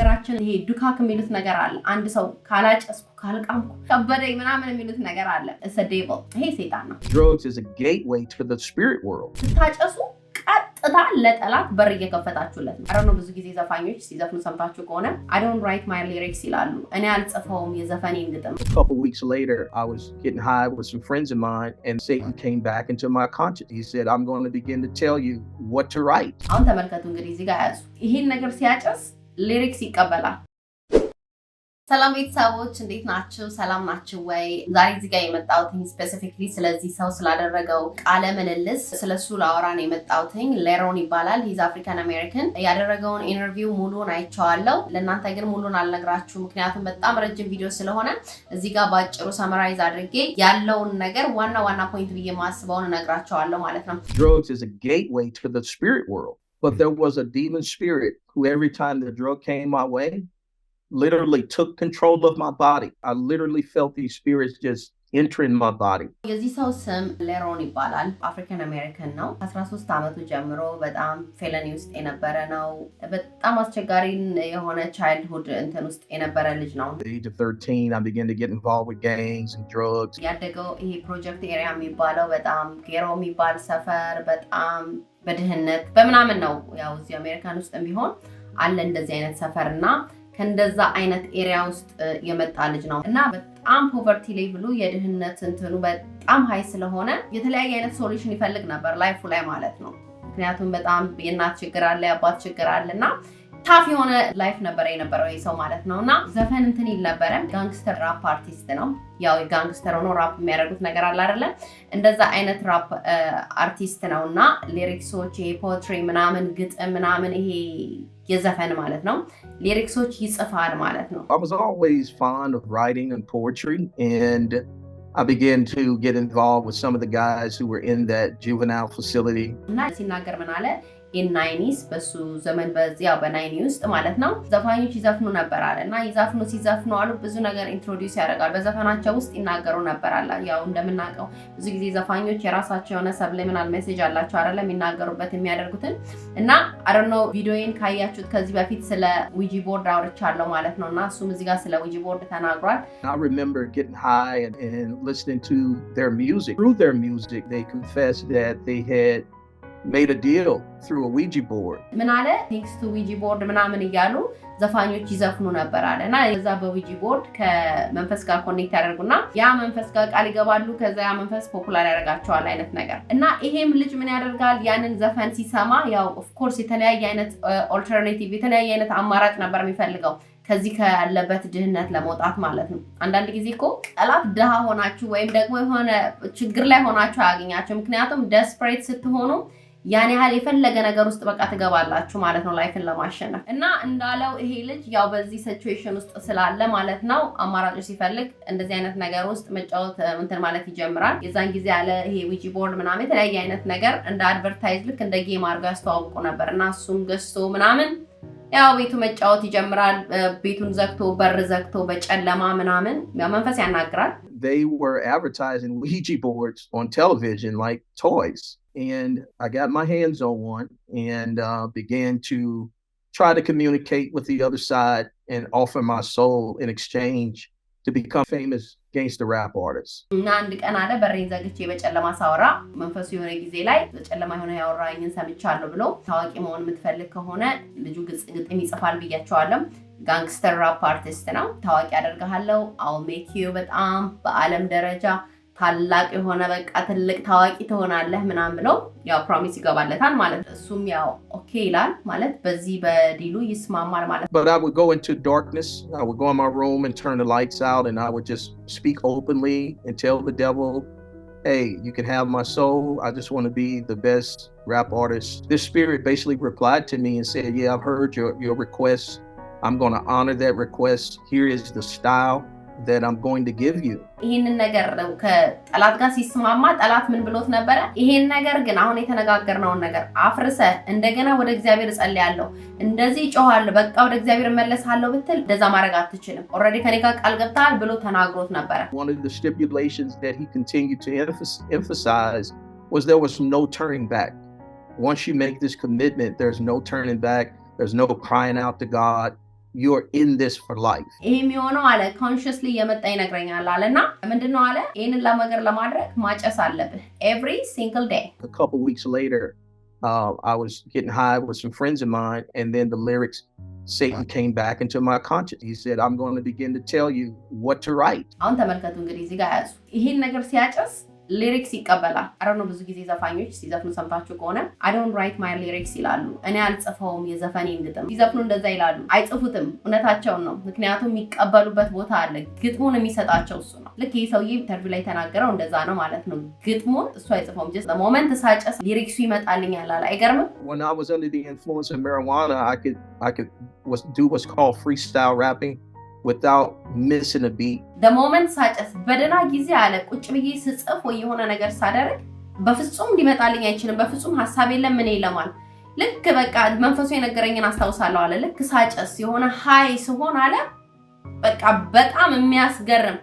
በሀገራችን ይሄ ዱካክ የሚሉት ነገር አለ። አንድ ሰው ካላጨስኩ ካልቃምኩ ከበደኝ ምናምን የሚሉት ነገር አለ። it's a devil። ይሄ ሰይጣን ነው። Drugs is a gateway to the spirit world. ስታጨሱ ቀጥታ ለጠላት በር እየከፈታችሁለት ነው። አረኑ ብዙ ጊዜ ዘፋኞች ሲዘፍኑ ሰምታችሁ ከሆነ I don't write my lyrics ይላሉ። እኔ አልጽፈውም የዘፈኔን ግጥም። A couple weeks later, I was getting high with some friends of mine, and Satan came back into my conscience. He said, I'm going to begin to tell you what to write. አሁን ተመልከቱ እንግዲህ እዚህ ጋር ያዙ። ይሄን ነገር ሲያጨስ ሊሪክስ ይቀበላል። ሰላም ቤተሰቦች እንዴት ናችሁ? ሰላም ናችሁ ወይ? ዛሬ እዚህ ጋር የመጣሁት ስፔሲፊክሊ ስለዚህ ሰው ስላደረገው ቃለ ምልልስ ስለሱ ላወራ ነው የመጣሁት። ሌሮን ይባላል። ሂዝ አፍሪካን አሜሪካን። ያደረገውን ኢንተርቪው ሙሉን አይቼዋለሁ። ለእናንተ ግን ሙሉን አልነግራችሁ፣ ምክንያቱም በጣም ረጅም ቪዲዮ ስለሆነ እዚህ ጋር ባጭሩ ሰመራይዝ አድርጌ ያለውን ነገር ዋና ፖይንት ብዬ ማስበውን እነግራችኋለሁ ማለት ነው። Drugs is a gateway to the spirit world, but there was a demon spirit who every time the drug came my way literally took control of my body. I literally felt these spirits just entering my body. የዚህ ሰው ስም ሌሮን ይባላል። አፍሪካን አሜሪካን ነው። 13 ዓመቱ ጀምሮ በጣም ፌለኒ ውስጥ የነበረ ነው። በጣም አስቸጋሪ የሆነ ቻይልድሁድ እንትን ውስጥ የነበረ ልጅ ነው። At the age of 13, I began to get involved with gangs and drugs. ያደገው ይሄ ፕሮጀክት ኤሪያ የሚባለው በጣም ጌሮ የሚባል ሰፈር በጣም በድህነት በምናምን ነው። ያው እዚህ አሜሪካን ውስጥ ቢሆን አለ እንደዚህ አይነት ሰፈር እና ከእንደዛ አይነት ኤሪያ ውስጥ የመጣ ልጅ ነው እና በጣም ፖቨርቲ ሌቭሉ የድህነት እንትኑ በጣም ሃይ ስለሆነ የተለያየ አይነት ሶሉሽን ይፈልግ ነበር ላይፉ ላይ ማለት ነው። ምክንያቱም በጣም የእናት ችግር አለ፣ የአባት ችግር አለ እና ታፍ የሆነ ላይፍ ነበር የነበረው ይህ ሰው ማለት ነው። እና ዘፈን እንትን ይል ነበረ። ጋንግስተር ራፕ አርቲስት ነው። ያው ጋንግስተር ሆኖ ራፕ የሚያደርጉት ነገር አለ አይደለ? እንደዛ አይነት ራፕ አርቲስት ነው እና ሊሪክሶች ይሄ ፖትሪ ምናምን ግጥም ምናምን ይሄ የዘፈን ማለት ነው ሊሪክሶች ይጽፋል ማለት ነው። I was always fond of writing and poetry, and I began to get involved with some of the guys who were in that juvenile facility. እና ሲናገር ምን አለ ኢን90s በሱ ዘመን በዚያው በ90 ውስጥ ማለት ነው ዘፋኞች ይዘፍኑ ነበር አለ እና ሲዘፍኑ አሉ ብዙ ነገር ኢንትሮዲዩስ ያደርጋል። በዘፈናቸው ውስጥ ይናገሩ ነበር አለ። ያው እንደምናውቀው ብዙ ጊዜ ዘፋኞች የራሳቸው የሆነ ሰብሊሚናል ሜሴጅ አላቸው አይደለም የሚናገሩበት የሚያደርጉትን እና I don't know ቪዲዮዬን ካያችሁት ከዚህ በፊት ስለ ዊጂ ቦርድ አውርቻለሁ ማለት ነው እና እሱም እዚህ ጋር ስለ ዊጂ ቦርድ ተናግሯል። I remember getting high and listening to their music. Through their music, they confessed that they had made a deal through a Ouija board. ምን አለ ቴክስት ዊጂ ቦርድ ምናምን እያሉ ዘፋኞች ይዘፍኑ ነበር አለ እና እዛ በዊጂ ቦርድ ከመንፈስ ጋር ኮኔክት ያደርጉና ያ መንፈስ ጋር ቃል ይገባሉ። ከዛ ያ መንፈስ ፖፑላር ያደርጋቸዋል አይነት ነገር እና ይሄም ልጅ ምን ያደርጋል ያንን ዘፈን ሲሰማ ያው ኦፍ ኮርስ የተለያየ አይነት ኦልተርኔቲቭ የተለያየ አይነት አማራጭ ነበር የሚፈልገው ከዚህ ካለበት ድህነት ለመውጣት ማለት ነው። አንዳንድ ጊዜ እኮ ጠላት ድሃ ሆናችሁ ወይም ደግሞ የሆነ ችግር ላይ ሆናችሁ አያገኛችሁ። ምክንያቱም ደስፕሬት ስትሆኑ ያን ያህል የፈለገ ነገር ውስጥ በቃ ትገባላችሁ ማለት ነው ላይፍን ለማሸነፍ እና እንዳለው ይሄ ልጅ ያው በዚህ ሲቹዌሽን ውስጥ ስላለ ማለት ነው አማራጮች ሲፈልግ እንደዚህ አይነት ነገር ውስጥ መጫወት እንትን ማለት ይጀምራል። የዛን ጊዜ ያለ ይሄ ዊጂ ቦርድ ምናምን የተለያየ አይነት ነገር እንደ አድቨርታይዝ ልክ እንደ ጌም አድርገው ያስተዋውቁ ነበር እና እሱም ገዝቶ ምናምን ያው ቤቱ መጫወት ይጀምራል። ቤቱን ዘግቶ በር ዘግቶ በጨለማ ምናምን ያው መንፈስ ያናግራል። They were advertising Ouija boards on television like toys. And I got my hands on one and began to try to communicate with the other side and offer my soul in exchange to become famous gangster rap artists. እና አንድ ቀን አለ በሬን ዘግቼ በጨለማ ሳወራ መንፈሱ የሆነ ጊዜ ላይ በጨለማ የሆነ ያወራኝን ሰምቻለሁ ብሎ ታዋቂ መሆን የምትፈልግ ከሆነ ልጁ ግጥም ይጽፋል ብያቸዋለሁ። ጋንግስተር ራፕ አርቲስት ነው። ታዋቂ አደርግሃለሁ I'll make you በጣም በዓለም ደረጃ ታላቅ የሆነ በቃ ትልቅ ታዋቂ ትሆናለህ ምናምን ብለው ያው ፕሮሚስ ይገባለታል ማለት ነው። እሱም ያው ኦኬ ይላል ማለት በዚህ በዲሉ ይስማማል ማለት ነው። But I would go into darkness. I would go in my room and turn the lights out, and I would just speak openly and tell the devil, hey, you can have my soul. I just want to be the best rap artist. This spirit basically replied to me and said, yeah, I've heard your request. I'm going to honor that request. Here is the style that I'm going to give you. ይሄንን ነገር ከጠላት ጋር ሲስማማ ጠላት ምን ብሎት ነበረ? ይሄን ነገር ግን አሁን የተነጋገርነውን ነገር አፍርሰ እንደገና ወደ እግዚአብሔር ጸልያለሁ እንደዚህ ጮሃለሁ በቃ ወደ እግዚአብሔር መለሳለሁ ብትል እንደዛ ማድረግ አትችልም። ኦሬዲ ከኔ ጋር ቃል ገብተሃል ብሎ ተናግሮት ነበረ። One of the stipulations that he continued to emphasize was there was no turning back. Once you make this commitment, there's no turning back. There's no crying out to God. you're in this for life. ይሄ የሚሆነው አለ consciously የመጣ ይነግረኛል አለና ምንድነው አለ ይሄንን ለማድረግ ማጨስ አለብህ every single day. A couple weeks later, I was getting high with some friends of mine, and then the lyrics, Satan came back into my conscience. He said, I'm going to begin to tell you what to write. አሁን ተመልከቱ እንግዲህ እዚህ ጋር ያዙ ይሄን ነገር ሲያጨስ ሊሪክስ ይቀበላል አረኑ ብዙ ጊዜ ዘፋኞች ሲዘፍኑ ሰምታችሁ ከሆነ I don't write my lyrics ይላሉ እኔ አልጽፈውም የዘፈኔን ግጥም ሲዘፍኑ እንደዛ ይላሉ አይጽፉትም እውነታቸውን ነው ምክንያቱም የሚቀበሉበት ቦታ አለ ግጥሙን የሚሰጣቸው እሱ ነው ልክ ይሄ ሰውዬ ኢንተርቪው ላይ ተናገረው እንደዛ ነው ማለት ነው ግጥሙን እሱ አይጽፈውም just the moment ሳጨስ ሊሪክሱ ይመጣልኛል አለ አይገርምም When I was under the influence of marijuana I could do what's called freestyle rapping without missing a beat. The moment ሳጨስ በደና ጊዜ አለ ቁጭ ብዬ ስጽፍ ወይ የሆነ ነገር ሳደርግ በፍጹም ሊመጣልኝ አይችልም በፍጹም ሐሳብ የለም ምን ይለማል ልክ በቃ መንፈሱ የነገረኝን አስታውሳለሁ አለ ልክ ሳጨስ የሆነ ሃይ ሲሆን አለ በቃ በጣም የሚያስገርም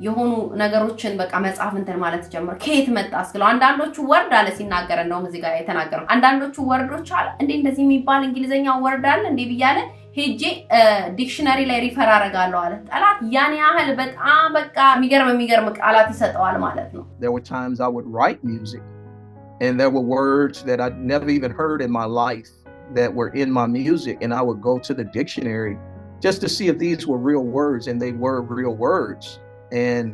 የሆኑ ነገሮችን በቃ መጽሐፍ እንትን ማለት ጀመረ ከየት መጣ እስከለው አንዳንዶቹ ወርድ አለ ሲናገር ነው እዚህ ጋር የተናገረው አንዳንዶቹ ወርዶች አለ እንዴ እንደዚህ የሚባል እንግሊዘኛ ወርድ አለ እንዴ ብያለ ሄጄ ዲክሽነሪ ላይ ሪፈር አደርጋለሁ አለ ጠላት ያን ያህል በጣም በቃ የሚገርም ቃላት ይሰጣዋል ማለት ነው There were times I would write music and there were words that I'd never even heard in my life that were in my music and I would go to the dictionary just to see if these were real words and they were real words and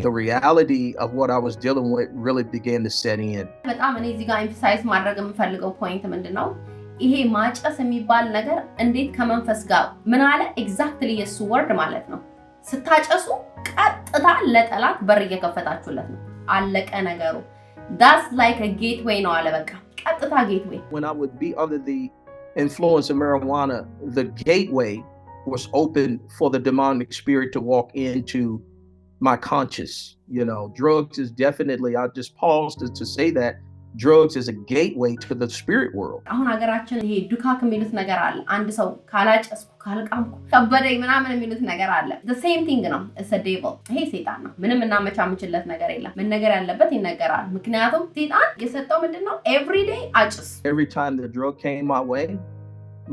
the reality of what I was dealing with really began to set in በጣም እኔ እዚህ ጋር ኤምፋሳይዝ ማድረግ የምፈልገው ፖይንት ምንድነው ይሄ ማጨስ የሚባል ነገር እንዴት ከመንፈስ ጋር ምን አለ ኤግዛክትሊ የሱ ወርድ ማለት ነው ስታጨሱ ቀጥታ ለጠላት በር እየከፈታችሁለት ነው አለቀ ነገሩ that's like a gateway ነው አለ በቃ ቀጥታ gateway When I would be under the influence of marijuana the gateway was open for the demonic spirit to walk into my conscious drugs is definitely I just paused to say that drugs is a gateway to the spirit world አሁን ሀገራችን ይሄ ዱካክ የሚሉት ነገር አለ አንድ ሰው ካላጨስኩ ካልቃምኩ ከበደኝ ምናምን የሚሉት ነገር አለ the same thing ነው it's a devil ይሄ ሰይጣን ነው ምንም እናመቻምችለት ነገር የለም ምን ነገር ያለበት ይነገራል ምክንያቱም ሰይጣን የሰጠው ምንድነው every day አጭስ every time the drug came my way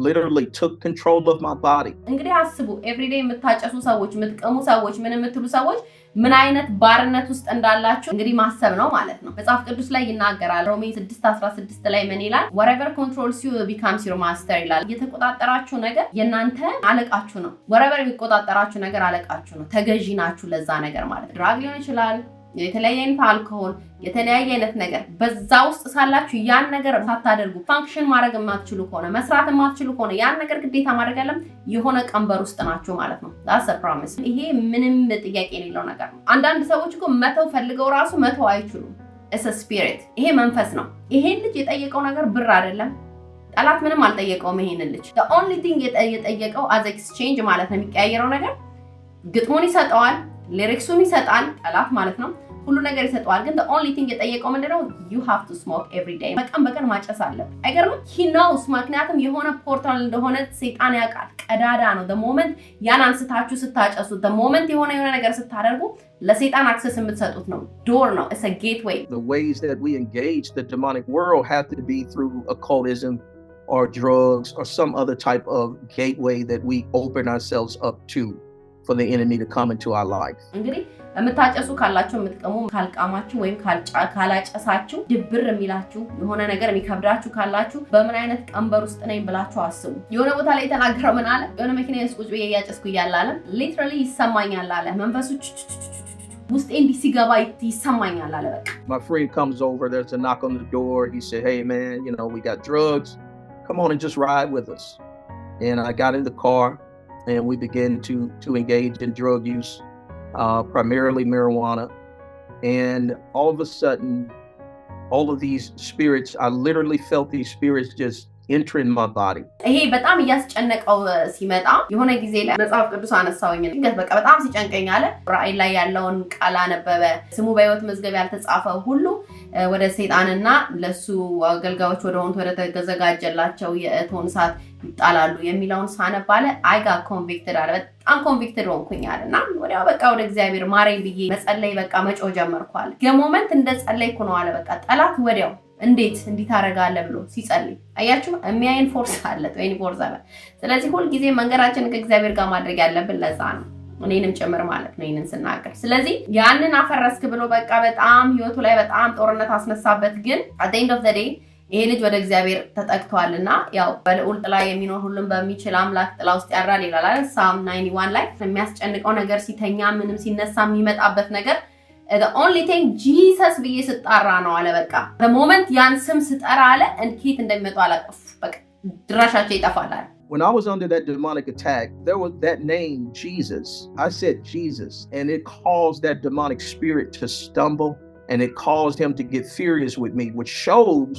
literally took control of my body እንግዲህ አስቡ every day የምታጨሱ ሰዎች የምትቀሙ ሰዎች ምን የምትሉ ሰዎች ምን አይነት ባርነት ውስጥ እንዳላችሁ እንግዲህ ማሰብ ነው ማለት ነው መጽሐፍ ቅዱስ ላይ ይናገራል ሮሜ 6:16 ላይ ምን ይላል whatever controls you becomes your master ይላል የተቆጣጠራችሁ ነገር የናንተ አለቃችሁ ነው whatever የሚቆጣጠራችሁ ነገር አለቃችሁ ነው ተገዢ ናችሁ ለዛ ነገር ማለት ድራግ ሊሆን ይችላል የተለያየ አይነት አልኮሆል የተለያየ አይነት ነገር በዛ ውስጥ ሳላችሁ ያን ነገር ሳታደርጉ ፋንክሽን ማድረግ የማትችሉ ከሆነ መስራት የማትችሉ ከሆነ ያን ነገር ግዴታ ማድረግ ያለም የሆነ ቀንበር ውስጥ ናችሁ ማለት ነው that's a promise ይሄ ምንም ጥያቄ የሌለው ነገር ነው አንዳንድ ሰዎች እኮ መተው ፈልገው ራሱ መተው አይችሉም it's a spirit ይሄ መንፈስ ነው ይሄን ልጅ የጠየቀው ነገር ብር አይደለም ጠላት ምንም አልጠየቀውም ይሄን ልጅ the only thing የጠየቀው as exchange ማለት ነው የሚቀያየረው ነገር ግጥሙን ይሰጣዋል ሊሪክሱን ይሰጣል ጠላት ማለት ነው ሁሉ ነገር ይሰጣዋል ግን the only thing የጠየቀው ምንድነው you have to smoke every day በቀን ማጨስ አለበት አይገርምም he knows ምክንያቱም የሆነ ፖርታል እንደሆነ ሰይጣን ያውቃል ቀዳዳ ነው the moment ያን አንስታችሁ ስታጨሱ the moment የሆነ ነገር ስታደርጉ ለሰይጣን አክሰስ የምትሰጡት ነው door ነው it's a gateway the ways that we engage the demonic world have to be through occultism or drugs or some other type of gateway that we open ourselves up to for the enemy to come into our life እንግዲህ የምታጨሱ ካላችሁ የምትቀሙ ካልቃማችሁ ወይም ካላጨሳችሁ ድብር የሚላችሁ የሆነ ነገር የሚከብዳችሁ ካላችሁ በምን አይነት ቀንበር ውስጥ ነኝ ብላችሁ አስቡ የሆነ ቦታ ላይ ተናገረው ምን አለ የሆነ መኪና ውስጥ ብዬ ያጨስኩ ይያላል ሊትራሊ ይሰማኛል አለ መንፈሱ ውስጤ እንዲህ ሲገባ ይሰማኛል አለ በቃ My friend comes over there's a knock on the door he said hey man we got drugs come on and just ride with us and I got in the car and we began to engage in drug use primarily marijuana and all of a sudden all of these spirits I literally felt these spirits just entering my body ይሄ በጣም ያስጨነቀው ሲመጣ የሆነ ጊዜ ላይ መጽሐፍ ቅዱስ አነሳውኝ እንግዲህ በቃ በጣም ሲጨንቀኝ አለ ራእይ ላይ ያለውን ቃል አነበበ ስሙ በሕይወት መዝገብ ያልተጻፈው ሁሉ ወደ ሰይጣንና ለሱ አገልጋዮች ወደ ተዘጋጀላቸው የእቶን ሰዓት ይጣላሉ የሚለውን ሳነባለ I got convicted አለ በጣም ኮንቪክትድ ሆንኩኝ አለና ወዲያው በቃ ወደ እግዚአብሔር ማረኝ ብዬ መጸለይ በቃ መጮህ ጀመርኩ አለ የሞመንት እንደ ጸለይኩ ነው አለ በቃ ጠላት ወዲያው እንዴት እንዲታረጋለ ብሎ ሲጸልይ አያችሁ የሚያይን ፎርስ አለ 24/7 ስለዚህ ሁሉ ጊዜ መንገራችንን ከእግዚአብሔር ጋር ማድረግ ያለብን ለዛ ነው እኔንም ጨምር ማለት ነው ይሄንን ስናገር ስለዚህ ያንን አፈረስክ ብሎ በቃ በጣም ህይወቱ ላይ በጣም ጦርነት አስነሳበት ግን at the end of the day ይሄ ልጅ ወደ እግዚአብሔር ተጠቅቷልና ያው በልዑል ጥላ የሚኖር ሁሉም በሚችል አምላክ ጥላ ውስጥ ያድራል ይላል አይደል ሳም 91 ላይ የሚያስጨንቀው ነገር ሲተኛ ምንም ሲነሳ የሚመጣበት ነገር the only thing Jesus ብዬ ስጣራ ነው አለ በቃ the moment ያን ስም ስጠራ አለ እንዴት እንደሚመጣ አላቀፍ በቃ ድራሻቸው ይጠፋል አለ When I was under that demonic attack, there was that name, Jesus. I said Jesus, and it caused that demonic spirit to stumble, and it caused him to get furious with me, which shows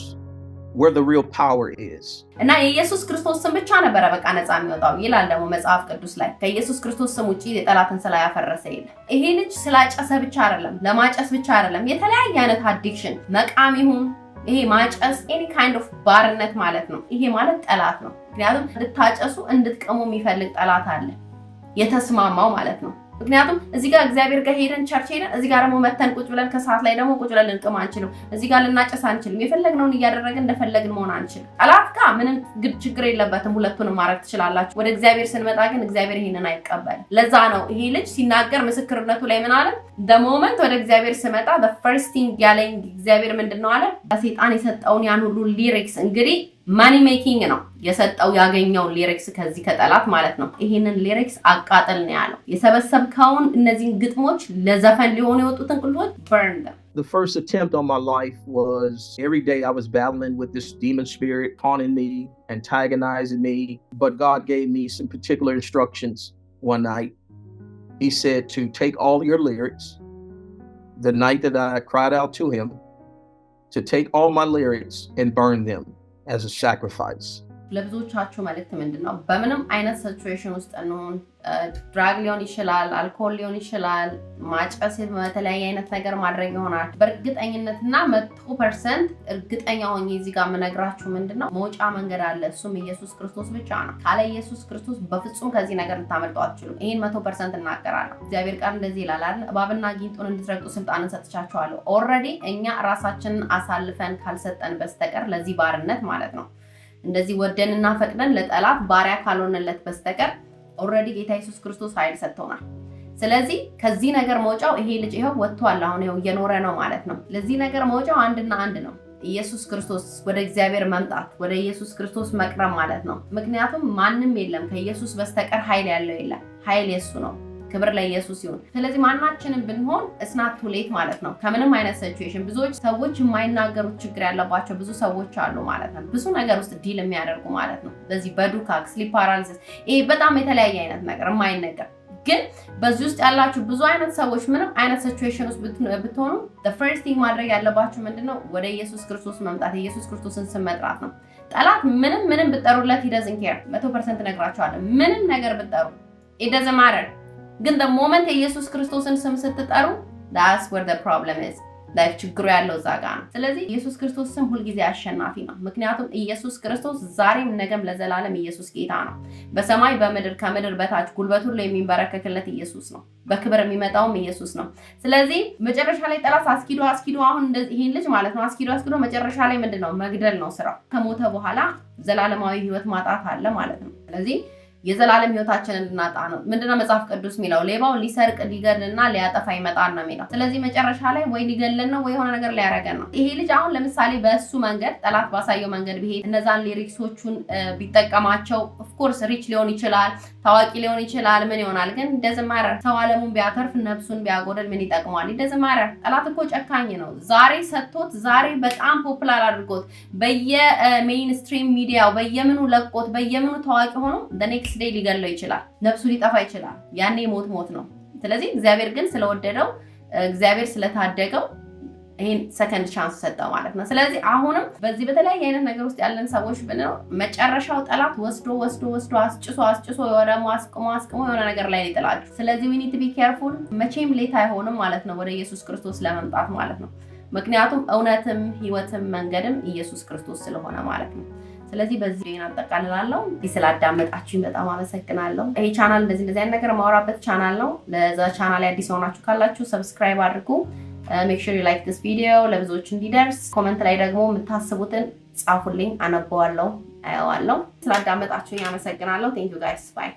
where the real power is. እና ኢየሱስ ክርስቶስ ስም ብቻ ነበር በቃ ነፃ የሚወጣው ይላል ደግሞ መጽሐፍ ቅዱስ ላይ ከኢየሱስ ክርስቶስ ስም ውጪ የጠላትን ስላ ያፈረሰ የለም ይሄ ልጅ ስላጨሰ ብቻ አይደለም ለማጨስ ብቻ አይደለም የተለያየ አይነት አዲክሽን መቃም ይሁን ይሄ ማጨስ any kind of ባርነት ማለት ነው ይሄ ማለት ጠላት ነው ምክንያቱም እንድታጨሱ እንድትቀሙ የሚፈልግ ጠላት አለ የተስማማው ማለት ነው ምክንያቱም እዚህ ጋር እግዚአብሔር ጋር ሄደን ቸርች ሄደን እዚህ ጋር ደግሞ መተን ቁጭ ብለን ከሰዓት ላይ ደግሞ ቁጭ ብለን እንቅም አንችልም እዚህ ጋር ልናጨስ አንችልም የፈለግነውን እያደረግን እንደፈለግን መሆን አንችልም ጠላት ጋር ምንም ችግር የለበትም ሁለቱንም ማድረግ ትችላላችሁ ወደ እግዚአብሔር ስንመጣ ግን እግዚአብሔር ይሄንን አይቀበልም ለዛ ነው ይሄ ልጅ ሲናገር ምስክርነቱ ላይ ምን አለ the moment ወደ እግዚአብሔር ስመጣ the first thing ያለኝ እግዚአብሔር ምንድነው አለ ለሰይጣን የሰጠውን ያን ሁሉ ሊሪክስ እንግዲህ ማኒ ሜኪንግ ነው የሰጠው ያገኘው ሊሪክስ ከዚህ ከጠላት ማለት ነው ይሄንን ሊሪክስ አቃጠል ነው ያለው የሰበሰብከውን እነዚህን ግጥሞች ለዘፈን ሊሆኑ የወጡትን ቁልፎች burn them The first attempt on my life was every day I was battling with this demon spirit haunting me, antagonizing me, but God gave me some particular instructions one night. He said to take all your lyrics, the night that I cried out to him, to take all my lyrics and burn them as a sacrifice. ለብዙዎቻችሁ መልእክት ምንድነው በምንም አይነት ሲቹዌሽን ውስጥ ነው ድራግ ሊሆን ይችላል አልኮል ሊሆን ይችላል ማጨስ በተለያየ አይነት ነገር ማድረግ ይሆናል በእርግጠኝነትና 100% እርግጠኛ ሆኜ እዚህ ጋር መነግራችሁ ምንድነው መውጫ መንገድ አለ እሱም ኢየሱስ ክርስቶስ ብቻ ነው ካለ ኢየሱስ ክርስቶስ በፍጹም ከዚህ ነገር ልታመልጡ አትችሉም ይሄን 100% እናገራለሁ እግዚአብሔር ቃል እንደዚህ ይላል አይደል እባብና ጊንጡን እንድትረግጡ ስልጣንን ሰጥቻችኋለሁ ኦሬዲ እኛ ራሳችንን አሳልፈን ካልሰጠን በስተቀር ለዚህ ባርነት ማለት ነው እንደዚህ ወደንና ፈቅደን ለጠላት ባሪያ ካልሆነለት በስተቀር ኦሬዲ ጌታ ኢየሱስ ክርስቶስ ኃይል ሰጥቶናል ስለዚህ ከዚህ ነገር መውጫው ይሄ ልጅ ይሄው ወጥቷል አሁን ይሄው እየኖረ ነው ማለት ነው ለዚህ ነገር መውጫው አንድና አንድ ነው ኢየሱስ ክርስቶስ ወደ እግዚአብሔር መምጣት ወደ ኢየሱስ ክርስቶስ መቅረብ ማለት ነው ምክንያቱም ማንንም የለም ከኢየሱስ በስተቀር ኃይል ያለው የለም ኃይል የሱ ነው ክብር ለኢየሱስ ይሁን ስለዚህ ማናችንም ብንሆን it's not too late ማለት ነው ከምንም አይነት ሲቹዌሽን ብዙዎች ሰዎች የማይናገሩት ችግር ያለባቸው ብዙ ሰዎች አሉ ማለት ነው ብዙ ነገር ውስጥ ዲል የሚያደርጉ ማለት ነው በዚህ በዱካክ ስሊፕ ፓራሊሲስ ይሄ በጣም የተለያየ አይነት ነገር የማይነገር ግን በዚህ ውስጥ ያላችሁ ብዙ አይነት ሰዎች ምንም አይነት ሲቹዌሽን ውስጥ ብትሆኑ the first thing ማድረግ ያለባችሁ ምንድነው ወደ ኢየሱስ ክርስቶስ መምጣት ኢየሱስ ክርስቶስን ስም መጥራት ነው ጠላት ምንም ብትጠሩለት he doesn't care 100% ነግራችኋለሁ ምንም ነገር ብትጠሩ it doesn't matter ግን the moment ኢየሱስ ክርስቶስን ስም ስትጠሩ that's where the problem is like ችግሩ ያለው እዛ ጋር ነው ስለዚህ ኢየሱስ ክርስቶስ ስም ሁሉ ጊዜ አሸናፊ ነው ምክንያቱም ኢየሱስ ክርስቶስ ዛሬም ነገም ለዘላለም ኢየሱስ ጌታ ነው በሰማይ በምድር ከምድር በታች ጉልበት ሁሉ የሚንበረከክለት ኢየሱስ ነው በክብር የሚመጣውም ኢየሱስ ነው ስለዚህ መጨረሻ ላይ ጠላት አስኪዶ አሁን እንደዚህ ይሄን ልጅ ማለት ነው አስኪዶ መጨረሻ ላይ ምንድነው መግደል ነው ስራው ከሞተ በኋላ ዘላለማዊ ህይወት ማጣት አለ ማለት ነው ስለዚህ የዘላለም ህይወታችንን እናጣ ነው ምንድነው መጽሐፍ ቅዱስ የሚለው ሌባው ሊሰርቅ ሊገድልና ሊያጠፋ ይመጣል ነው የሚለው ስለዚህ መጨረሻ ላይ ወይ ሊገድለን ነው ወይ የሆነ ነገር ሊያረገን ነው ይሄ ልጅ አሁን ለምሳሌ በሱ መንገድ ጠላት ባሳየው መንገድ ቢሄድ እነዛን ሊሪክሶቹን ቢጠቀማቸው ኦፍ ኮርስ ሪች ሊሆን ይችላል ታዋቂ ሊሆን ይችላል ምን ይሆናል ግን ደዘማረ ሰው ዓለሙን ቢያተርፍ ነፍሱን ቢያጎደል ምን ይጠቅማል ደዘማረ ጠላት እኮ ጨካኝ ነው ዛሬ ሰጥቶት ዛሬ በጣም ፖፑላር አድርጎት በየሜይንስትሪም ሚዲያው በየምኑ ለቆት በየምኑ ታዋቂ ሆኖ the next day ሊገለው ይችላል ነፍሱ ሊጠፋ ይችላል ያኔ ሞት ነው ስለዚህ እግዚአብሔር ግን ስለወደደው እግዚአብሔር ስለታደገው ይሄን ሰከንድ ቻንስ ሰጠው ማለት ነው ስለዚህ አሁንም በዚህ በተለያየ አይነት ነገር ውስጥ ያለን ሰዎች ብንነው መጨረሻው ጠላት ወስዶ አስጭሶ ወደሞ አስቆሞ የሆነ ነገር ላይ ይጥላችሁ ስለዚህ we need to be careful መቼም ሌት አይሆንም ማለት ነው ወደ ኢየሱስ ክርስቶስ ለመምጣት ማለት ነው ምክንያቱም እውነትም ህይወትም መንገድም ኢየሱስ ክርስቶስ ስለሆነ ማለት ነው ስለዚህ በዚህ ዜና አጠቃልላለሁ ስላዳመጣችሁኝ በጣም አመሰግናለሁ ይሄ ቻናል እንደዚህ አይነት ነገር ማውራበት ቻናል ነው ለዛ ቻናል አዲስ ሆናችሁ ካላችሁ ሰብስክራይብ አድርጉ ሜክ ሹር ዩ ላይክ ዲስ ቪዲዮ ለብዙዎች እንዲደርስ ኮሜንት ላይ ደግሞ የምታስቡትን ጻፉልኝ አነበዋለሁ አያዋለሁ ስላዳመጣችሁኝ አመሰግናለሁ ቴንክ ዩ ጋይስ ባይ